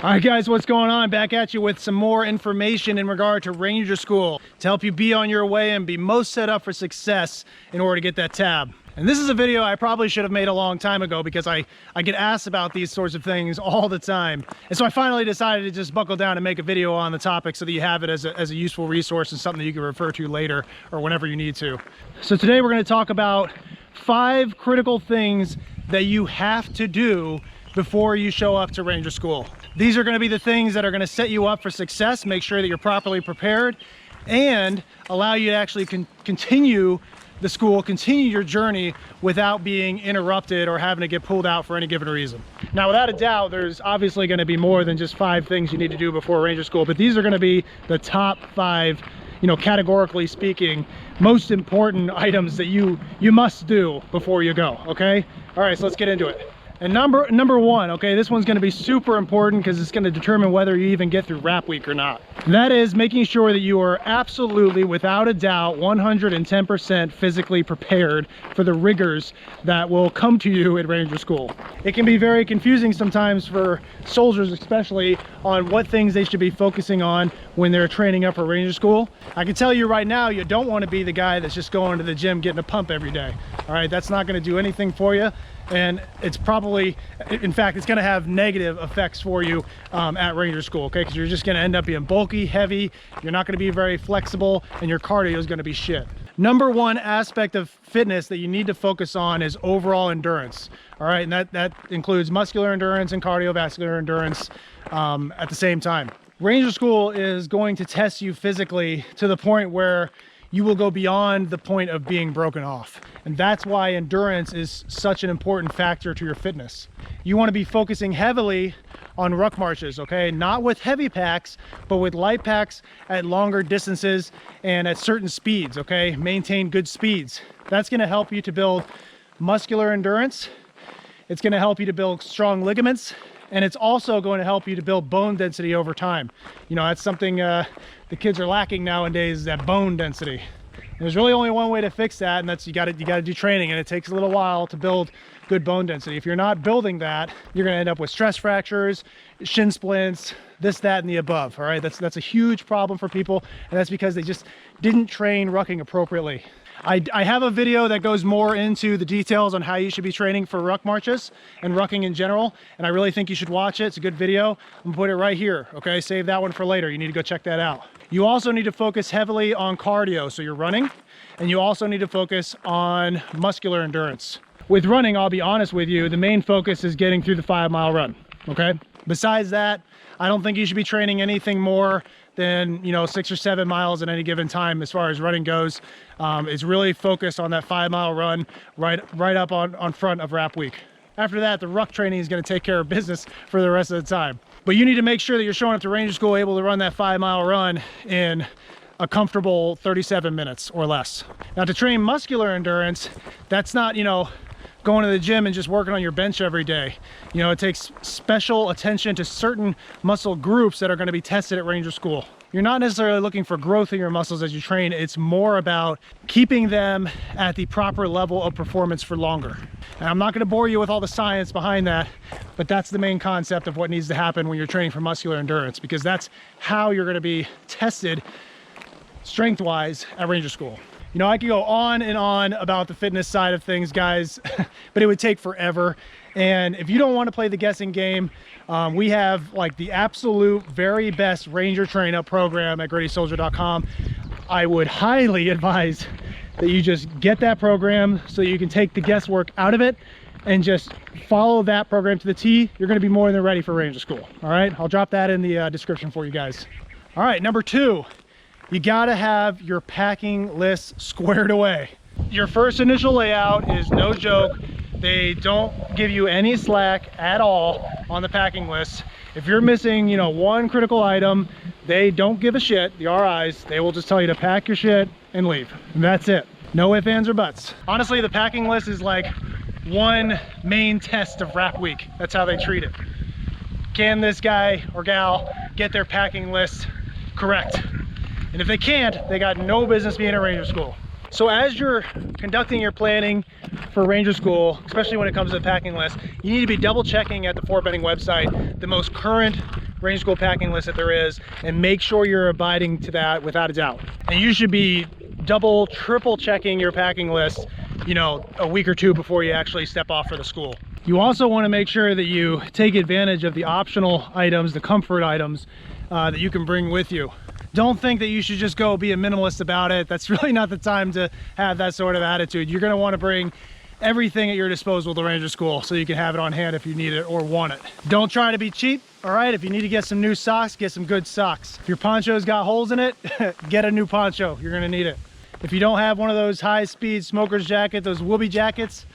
All right guys, what's going on? Back at you with some more information in regard to Ranger School to help you be on your way and be most set up for success in order to get that tab. And this is a video I probably should have made a long time ago because I get asked about these sorts of things all the time. And so I finally decided to just buckle down and make a video on the topic so that you have it as a useful resource and something that you can refer to later or whenever you need to. So today we're going to talk about 5 critical things that you have to do before you show up to Ranger School. These are going to be the things that are going to set you up for success, make sure that you're properly prepared, and allow you to actually continue the school, continue your journey without being interrupted or having to get pulled out for any given reason. Now, without a doubt, there's obviously going to be more than just 5 things you need to do before Ranger School, but these are going to be the top 5, categorically speaking, most important items that you must do before you go, okay? All right, so let's get into it. And number 1, okay, this one's going to be super important because it's going to determine whether you even get through Rap Week or not. That is making sure that you are absolutely, without a doubt, 110% physically prepared for the rigors that will come to you at Ranger School. It can be very confusing sometimes for soldiers, especially, on what things they should be focusing on when they're training up for Ranger School. I can tell you right now, you don't want to be the guy that's just going to the gym getting a pump every day. All right, that's not going to do anything for you. And it's probably, in fact, it's going to have negative effects for you at Ranger School, okay? Because you're just going to end up being bulky, heavy, you're not going to be very flexible, and your cardio is going to be shit. Number 1 aspect of fitness that you need to focus on is overall endurance, all right? And that includes muscular endurance and cardiovascular endurance at the same time. Ranger School is going to test you physically to the point where you will go beyond the point of being broken off. And that's why endurance is such an important factor to your fitness. You want to be focusing heavily on ruck marches, okay? Not with heavy packs, but with light packs at longer distances and at certain speeds, okay? Maintain good speeds. That's going to help you to build muscular endurance. It's going to help you to build strong ligaments. And it's also going to help you to build bone density over time. That's something the kids are lacking nowadays, is that bone density. And there's really only one way to fix that, and that's you got to do training, and it takes a little while to build good bone density. If you're not building that, you're going to end up with stress fractures, shin splints, this, that, and the above. All right, that's a huge problem for people, and that's because they just didn't train rucking appropriately. I have a video that goes more into the details on how you should be training for ruck marches and rucking in general, and I really think you should watch it. It's a good video. I'm gonna put it right here, okay? Save that one for later. You need to go check that out. You also need to focus heavily on cardio, so you're running, and you also need to focus on muscular endurance. With running, I'll be honest with you, the main focus is getting through the 5-mile run, okay? Besides that, I don't think you should be training anything more than 6 or 7 miles at any given time as far as running goes. It's really focused on that 5-mile run right up on front of Rap Week. After that, the ruck training is going to take care of business for the rest of the time. But you need to make sure that you're showing up to Ranger School able to run that 5-mile run in a comfortable 37 minutes or less. Now, to train muscular endurance, that's not going to the gym and just working on your bench every day. It takes special attention to certain muscle groups that are going to be tested at Ranger School. You're not necessarily looking for growth in your muscles as you train. It's more about keeping them at the proper level of performance for longer. And I'm not going to bore you with all the science behind that, but that's the main concept of what needs to happen when you're training for muscular endurance, because that's how you're going to be tested strength-wise at Ranger School. I could go on and on about the fitness side of things, guys, but it would take forever. And if you don't want to play the guessing game, we have like the absolute very best Ranger Train Up program at GrittySoldier.com. I would highly advise that you just get that program so you can take the guesswork out of it and just follow that program to the T. You're going to be more than ready for Ranger School. All right, I'll drop that in the description for you guys. All right, number 2. You gotta have your packing list squared away. Your first initial layout is no joke. They don't give you any slack at all on the packing list. If you're missing, one critical item, they don't give a shit, the RIs. They will just tell you to pack your shit and leave. And that's it. No ifs, ands, or buts. Honestly, the packing list is like one main test of Rap Week. That's how they treat it. Can this guy or gal get their packing list correct? And if they can't, they got no business being at Ranger School. So as you're conducting your planning for Ranger School, especially when it comes to the packing list, you need to be double checking at the Fort Benning website the most current Ranger School packing list that there is, and make sure you're abiding to that without a doubt. And you should be double, triple checking your packing list, you know, a week or two before you actually step off for the school. You also want to make sure that you take advantage of the optional items, the comfort items that you can bring with you. Don't think that you should just go be a minimalist about it. That's really not the time to have that sort of attitude. You're going to want to bring everything at your disposal to Ranger School so you can have it on hand if you need it or want it. Don't try to be cheap, all right? If you need to get some new socks, get some good socks. If your poncho's got holes in it, get a new poncho. You're going to need it. If you don't have one of those high-speed smoker's jacket, those whoopee jackets,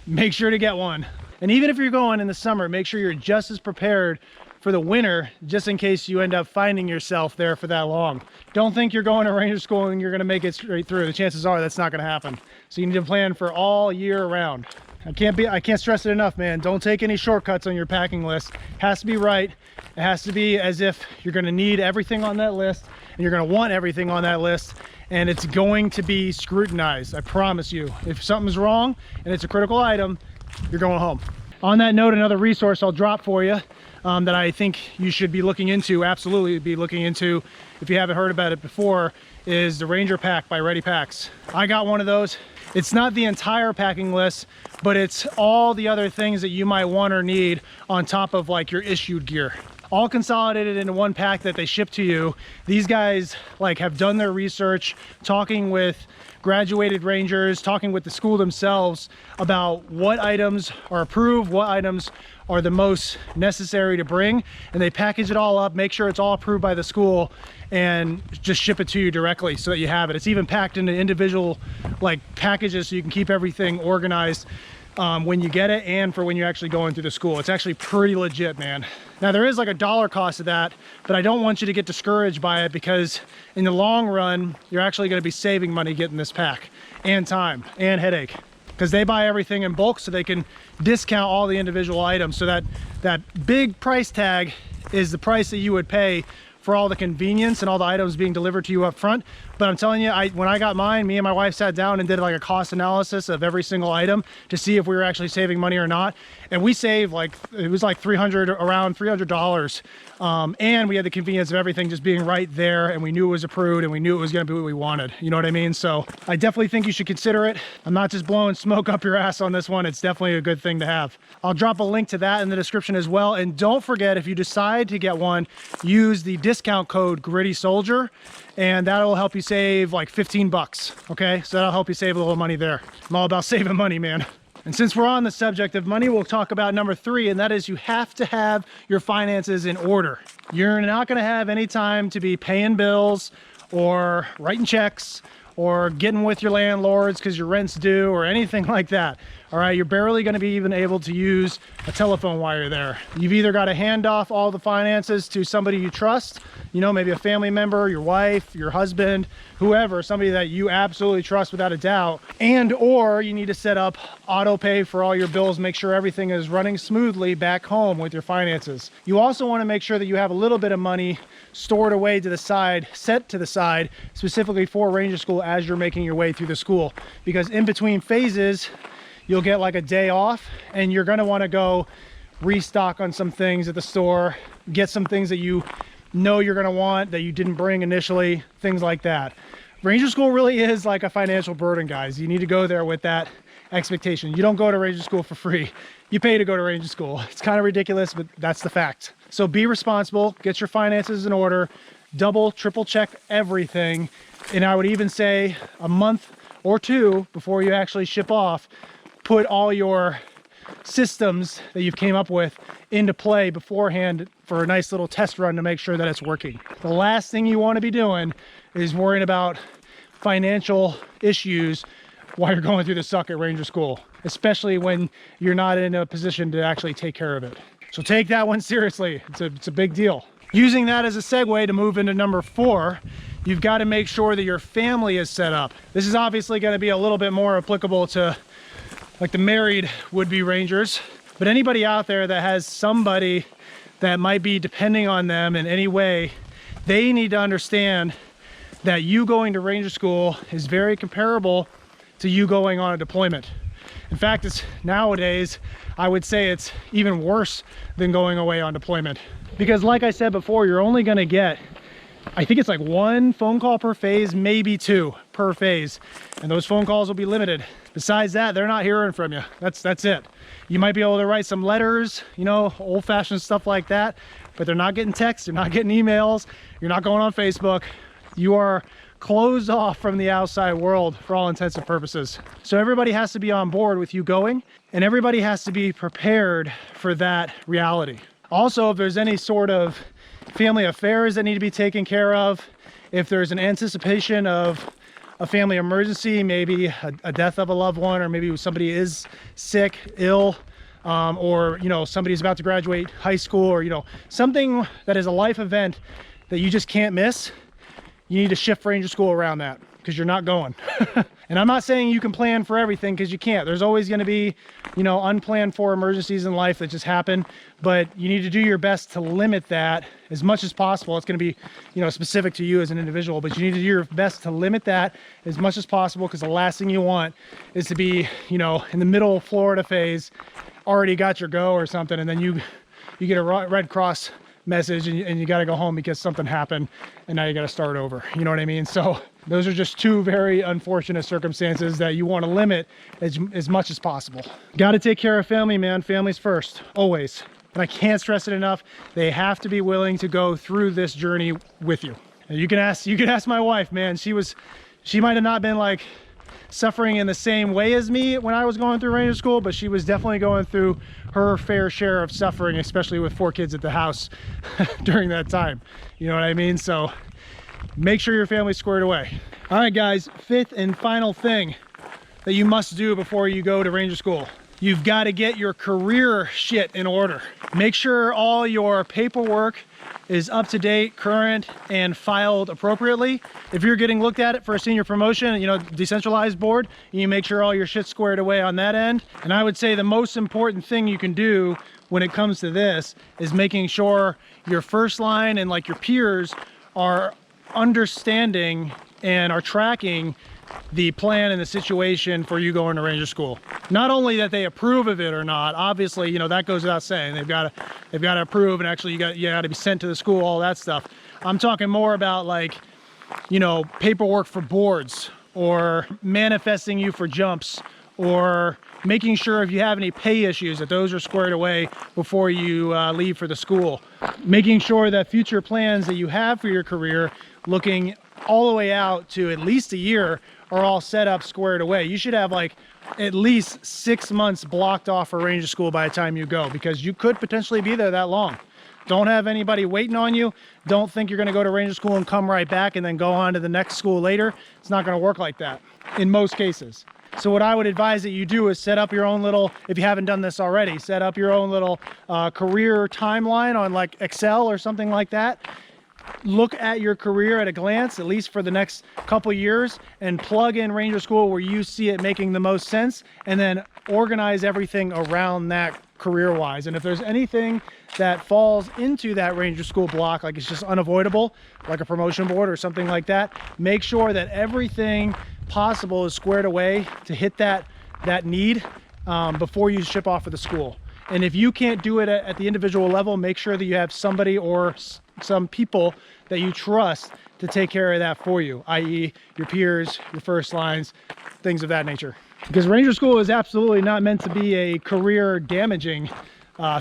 make sure to get one. And even if you're going in the summer, make sure you're just as prepared for the winter, just in case you end up finding yourself there for that long. Don't think you're going to Ranger School and you're gonna make it straight through. The chances are that's not gonna happen. So you need to plan for all year round. I can't stress it enough, man. Don't take any shortcuts on your packing list. It has to be right. It has to be as if you're gonna need everything on that list and you're gonna want everything on that list, and it's going to be scrutinized, I promise you. If something's wrong and it's a critical item, you're going home. On that note, another resource I'll drop for you that I think you should be looking into, absolutely be looking into if you haven't heard about it before, is the Ranger Pack by Ready Packs. I got one of those. It's not the entire packing list, but it's all the other things that you might want or need on top of like your issued gear. All consolidated into one pack that they ship to you. These guys like have done their research, talking with graduated Rangers, talking with the school themselves about what items are approved, what items are the most necessary to bring, and they package it all up, make sure it's all approved by the school, and just ship it to you directly so that you have it. It's even packed into individual like packages so you can keep everything organized when you get it and for when you're actually going through the school. It's actually pretty legit, man. Now there is like a dollar cost of that, but I don't want you to get discouraged by it, because in the long run, you're actually going to be saving money getting this pack, and time and headache, because they buy everything in bulk so they can discount all the individual items. So that big price tag is the price that you would pay for all the convenience and all the items being delivered to you up front. But I'm telling you, when I got mine, me and my wife sat down and did like a cost analysis of every single item to see if we were actually saving money or not. And we saved like, it was like around $300. And we had the convenience of everything just being right there, and we knew it was approved, and we knew it was gonna be what we wanted. You know what I mean? So I definitely think you should consider it. I'm not just blowing smoke up your ass on this one. It's definitely a good thing to have. I'll drop a link to that in the description as well. And don't forget, if you decide to get one, use the discount code Gritty Soldier, and that'll help you save like 15 bucks. Okay, so that'll help you save a little money there. I'm all about saving money, man. And since we're on the subject of money, we'll talk about number 3, and that is you have to have your finances in order. You're not gonna have any time to be paying bills or writing checks or getting with your landlords because your rent's due or anything like that. All right, you're barely gonna be even able to use a telephone while you're there. You've either got to hand off all the finances to somebody you trust, you know, maybe a family member, your wife, your husband, whoever, somebody that you absolutely trust without a doubt, and or you need to set up auto pay for all your bills, make sure everything is running smoothly back home with your finances. You also want to make sure that you have a little bit of money stored away to the side, set to the side, specifically for Ranger School as you're making your way through the school, because in between phases, you'll get like a day off, and you're gonna wanna go restock on some things at the store, get some things that you know you're gonna want that you didn't bring initially, things like that. Ranger School really is like a financial burden, guys. You need to go there with that expectation. You don't go to Ranger School for free. You pay to go to Ranger School. It's kind of ridiculous, but that's the fact. So be responsible, get your finances in order, double, triple check everything. And I would even say a month or 2 before you actually ship off, put all your systems that you've came up with into play beforehand for a nice little test run to make sure that it's working. The last thing you want to be doing is worrying about financial issues while you're going through the suck at Ranger School, especially when you're not in a position to actually take care of it. So take that one seriously. It's a big deal. Using that as a segue to move into number 4, you've got to make sure that your family is set up. This is obviously going to be a little bit more applicable to like the married would-be Rangers, but anybody out there that has somebody that might be depending on them in any way, they need to understand that you going to Ranger School is very comparable to you going on a deployment. In fact, it's nowadays, I would say it's even worse than going away on deployment. Because like I said before, you're only gonna get, I think it's like 1 phone call per phase, maybe 2 per phase. And those phone calls will be limited. Besides that, they're not hearing from you. That's it. You might be able to write some letters, you know, old-fashioned stuff like that, but they're not getting texts, they're not getting emails, you're not going on Facebook. You are closed off from the outside world for all intents and purposes. So everybody has to be on board with you going, and everybody has to be prepared for that reality. Also, if there's any sort of family affairs that need to be taken care of, if there's an anticipation of a family emergency, maybe a death of a loved one, or maybe somebody is sick, ill, or, you know, somebody's about to graduate high school, or, you know, something that is a life event that you just can't miss, you need to shift Ranger School around that, because you're not going. And I'm not saying you can plan for everything, because you can't. There's always going to be, you know, unplanned for emergencies in life that just happen, but you need to do your best to limit that as much as possible. It's going to be, you know, specific to you as an individual, but you need to do your best to limit that as much as possible, because the last thing you want is to be, you know, in the middle of Florida phase, already got your go or something, and then you get a Red Cross message and you got to go home because something happened and now you got to start over. You know what I mean? So those are just 2 very unfortunate circumstances that you want to limit as much as possible. Got to take care of family, man. Family's first, always. And I can't stress it enough. They have to be willing to go through this journey with you. And you can ask my wife, man. She might have not been like suffering in the same way as me when I was going through Ranger School, but she was definitely going through her fair share of suffering, especially with 4 kids at the house during that time. You know what I mean? So make sure your family's squared away. All right, guys, 5th and final thing that you must do before you go to Ranger School. You've got to get your career shit in order. Make sure all your paperwork is up to date, current, and filed appropriately. If you're getting looked at it for a senior promotion, you know, decentralized board, you make sure all your shit's squared away on that end. And I would say the most important thing you can do when it comes to this is making sure your first line and like your peers are understanding and are tracking the plan and the situation for you going to Ranger School. Not only that they approve of it or not, obviously, you know, that goes without saying. They've got to approve, and actually you got to be sent to the school, all that stuff. I'm talking more about, like, you know, paperwork for boards, or manifesting you for jumps, or making sure if you have any pay issues that those are squared away before you leave for the school. Making sure that future plans that you have for your career, looking all the way out to at least a year, are all set up, squared away. You should have like at least 6 months blocked off for Ranger School by the time you go, because you could potentially be there that long. Don't have anybody waiting on you. Don't think you're going to go to Ranger School and come right back and then go on to the next school later. It's not going to work like that in most cases. So what I would advise that you do is set up your own little, if you haven't done this already, set up your own little career timeline on like Excel or something like that. Look at your career at a glance, at least for the next couple years, and plug in Ranger School where you see it making the most sense, and then organize everything around that career-wise. And if there's anything that falls into that Ranger School block, like it's just unavoidable, like a promotion board or something like that, make sure that everything possible is squared away to hit that need before you ship off for the school. And if you can't do it at the individual level, make sure that you have somebody or some people that you trust to take care of that for you, i.e. your peers, your first lines, things of that nature. Because Ranger School is absolutely not meant to be a career damaging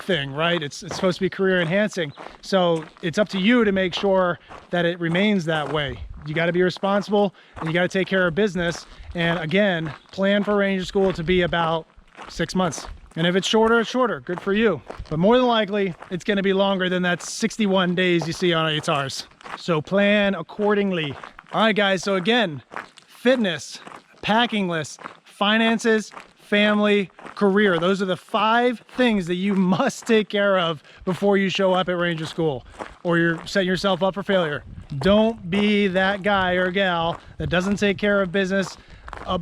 thing, right? It's supposed to be career enhancing. So it's up to you to make sure that it remains that way. You got to be responsible, and you got to take care of business. And again, plan for Ranger School to be about 6 months. And if it's shorter, it's shorter. Good for you. But more than likely, it's going to be longer than that 61 days you see on ATARs. So plan accordingly. All right, guys. So again, fitness, packing list, finances, family, career. Those are the 5 things that you must take care of before you show up at Ranger School, or you're setting yourself up for failure. Don't be that guy or gal that doesn't take care of business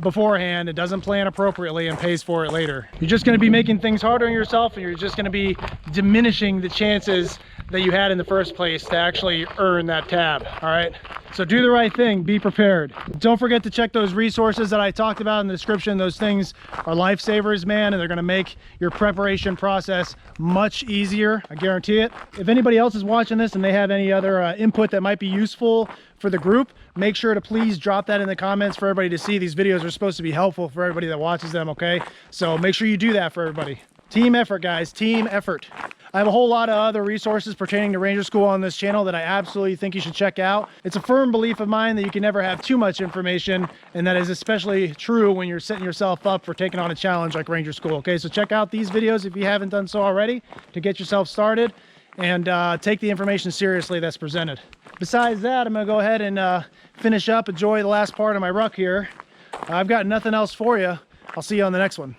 beforehand, it doesn't plan appropriately, and pays for it later. You're just going to be making things harder on yourself, and you're just going to be diminishing the chances that you had in the first place to actually earn that tab. All right, So do the right thing, be prepared. Don't forget to check those resources that I talked about in the description. Those things are lifesavers, man, and they're gonna make your preparation process much easier, I guarantee it. If anybody else is watching this and they have any other input that might be useful for the group, make sure to please drop that in the comments for everybody to see. These videos are supposed to be helpful for everybody that watches them, okay? So make sure you do that for everybody. Team effort, guys, team effort. I have a whole lot of other resources pertaining to Ranger School on this channel that I absolutely think you should check out. It's a firm belief of mine that you can never have too much information, and that is especially true when you're setting yourself up for taking on a challenge like Ranger School, okay? So check out these videos if you haven't done so already to get yourself started, and take the information seriously that's presented. Besides that, I'm gonna go ahead and finish up, enjoy the last part of my ruck here. I've got nothing else for you. I'll see you on the next one.